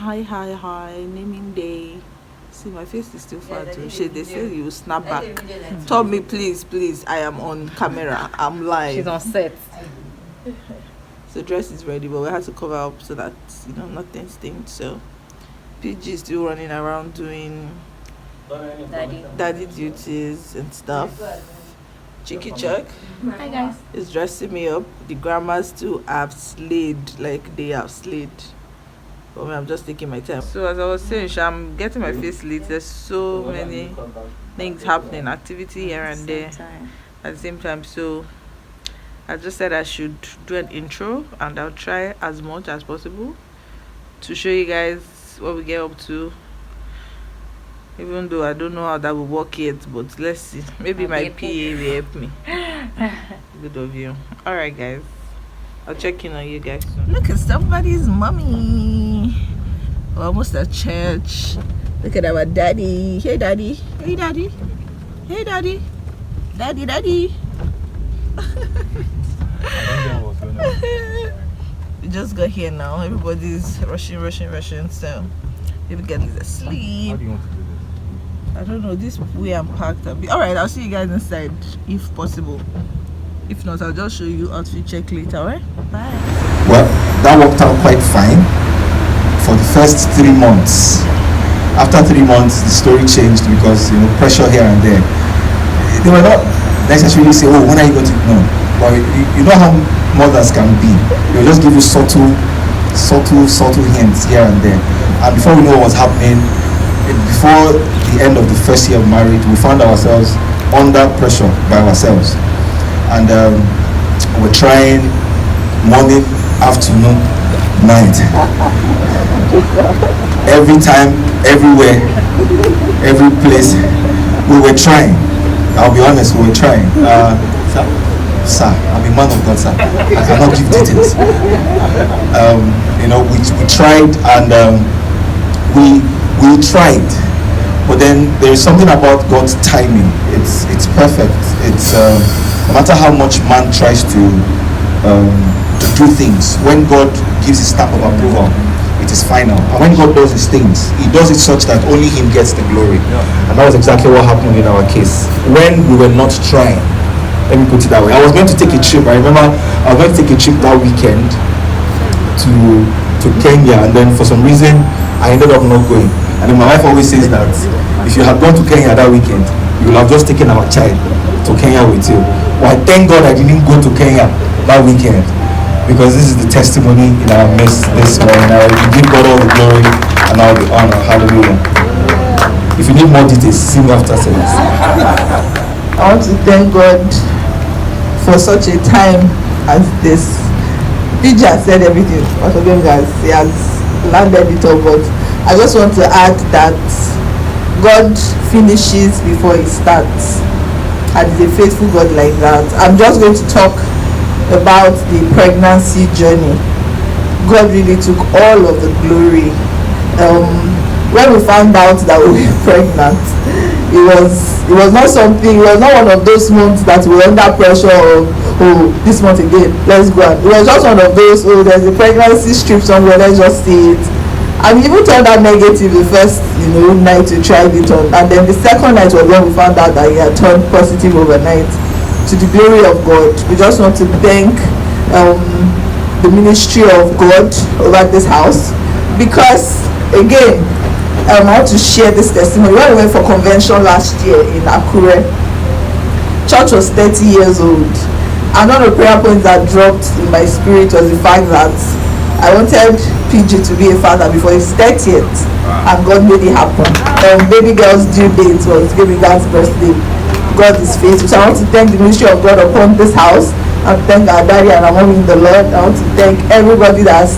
Hi, naming day. See, my face is still far too. Shit, they say you snap back. Tell me, please. I am on camera. I'm live. She's on set. So dress is ready, but we have to cover up so that nothing stinks. So PG is still running around doing daddy duties and stuff. Chicky Chuck Hi guys. is dressing me up. The grandmas too have slayed, like they have slayed. But I'm just taking my time. So as I was saying, I'm getting my face lit. There's so many things happening, activity here and there at the same time. So I just said I should do an intro, and I'll try as much as possible to show you guys what we get up to. Even though I don't know how that will work yet, but let's see. Maybe my PA will help me. Good of you. Alright guys, I'll check in on you guys soon. Look at somebody's mommy. We're almost at church. Look at our daddy. Hey daddy. Hey daddy. Hey daddy. Daddy. We just got here now. Everybody's rushing. So everybody's asleep. How do you want to do this? I don't know. This way I'm packed. Alright, I'll see you guys inside if possible. If not, I'll just show you outfit check later. Alright? Bye. Well, that worked out quite fine for the first 3 months. After 3 months, the story changed because pressure here and there. They were not necessarily say, "Oh, when are you going to?" No, but you know how mothers can be. They'll just give you subtle hints here and there. And before we know what was happening, before the end of the first year of marriage, we found ourselves under pressure by ourselves, and we're trying morning, afternoon, night, every time, everywhere, every place. We were trying. I'll be honest, we were trying. Sir, I'm a man of God, sir. I cannot give details. We tried, and we tried, but then there is something about God's timing. It's perfect. It's no matter how much man tries to do things, when God gives his stamp of approval, it is final. And when God does his things, he does it such that only him gets the glory. And that was exactly what happened in our case. When we were not trying, let me put it that way. I was going to take a trip. I remember I was going to take a trip that weekend to Kenya, and then for some reason I ended up not going. And then my wife always says that if you had gone to Kenya that weekend, you would have just taken our child to Kenya with you. Well, I thank God I didn't go to Kenya that weekend, because this is the testimony in our midst this morning. I will give God all the glory and all the honor. Hallelujah. If you need more details, see me after service. I want to thank God for such a time as this. PJ has said everything. He has landed it all, but I just want to add that God finishes before he starts, and he's a faithful God like that. I'm just going to talk about the pregnancy journey. God really took all of the glory. When we found out that we were pregnant, it was not something. It was not one of those months that we were under pressure of, oh, this month again, let's go on. It was just one of those, oh, there's a pregnancy strip somewhere, let's just see it. And we even turned out negative the first night we tried it on, and then the second night was when we found out that he had turned positive overnight. To the glory of God, we just want to thank the ministry of God over this house, because again, I want to share this testimony. When we went for convention last year in Akure, church was 30 years old, and one of the prayer points that dropped in my spirit was the fact that I wanted PG to be a father before his 30th, and God made it happen. Baby girl's due date was baby girl's birthday. God is faithful. So I want to thank the ministry of God upon this house, and thank our daddy and our mommy in the Lord. I want to thank everybody that's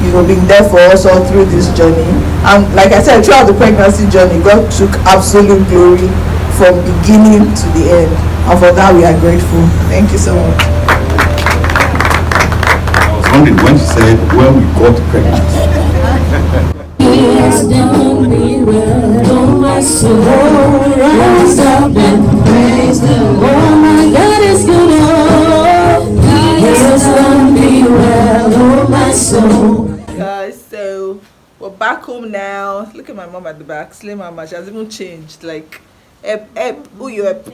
been there for us all through this journey. And like I said, throughout the pregnancy journey, God took absolute glory from beginning to the end, and for that we are grateful. Thank you so much. I was wondering when she said when we got pregnant. Yes, done me well. Oh, my soul, rise up and praise the Lord. Oh, my God is good. Oh, He has done me well. Oh, my soul. So We're back home now. Look at my mom at the back. Slim mama. She has even changed. Like, who you ep.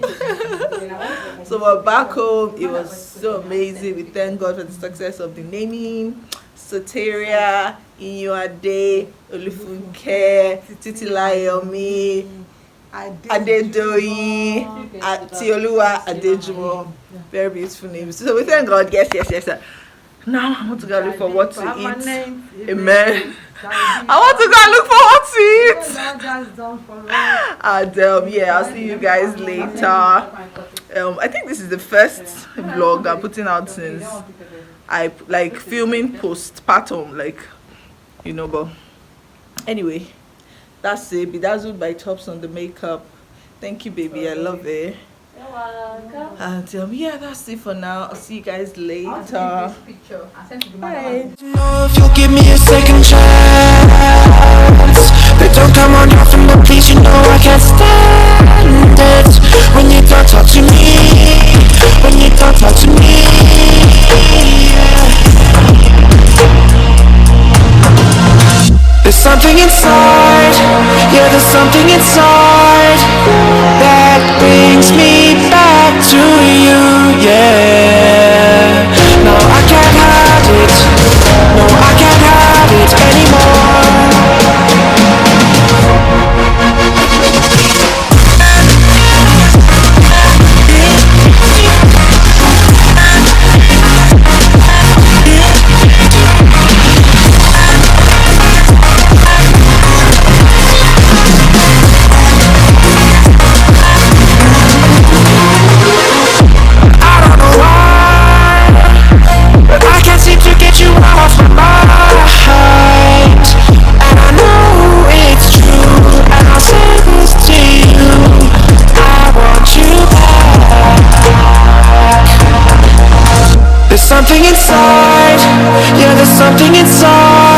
So we're back home. It was so amazing. We thank God for the success of the naming. Soteria, Inyuade, Olufunke, Titilayomi, Adedoyi, Tioluwa, Adejumo. Very beautiful names. So we thank God. Yes. Now I want to go look for what to eat. Amen. I want to go look for what to eat. And yeah, I'll see you guys later. I think this is the first vlog I'm putting out since I like filming postpartum, like, you know. But anyway, that's it. Bedazzled by Tops on the makeup. Thank you, baby. I love it. And yeah, that's it for now. I'll see you guys later. Bye. If you'll give me a second chance, but don't come on often, but please, you know I can't stand it when you don't talk to me, when you don't talk to me. There's something inside, yeah, there's something inside that brings me back to you, yeah. No, I can't hide it, no, I can't hide it anymore. Something inside, yeah, there's something inside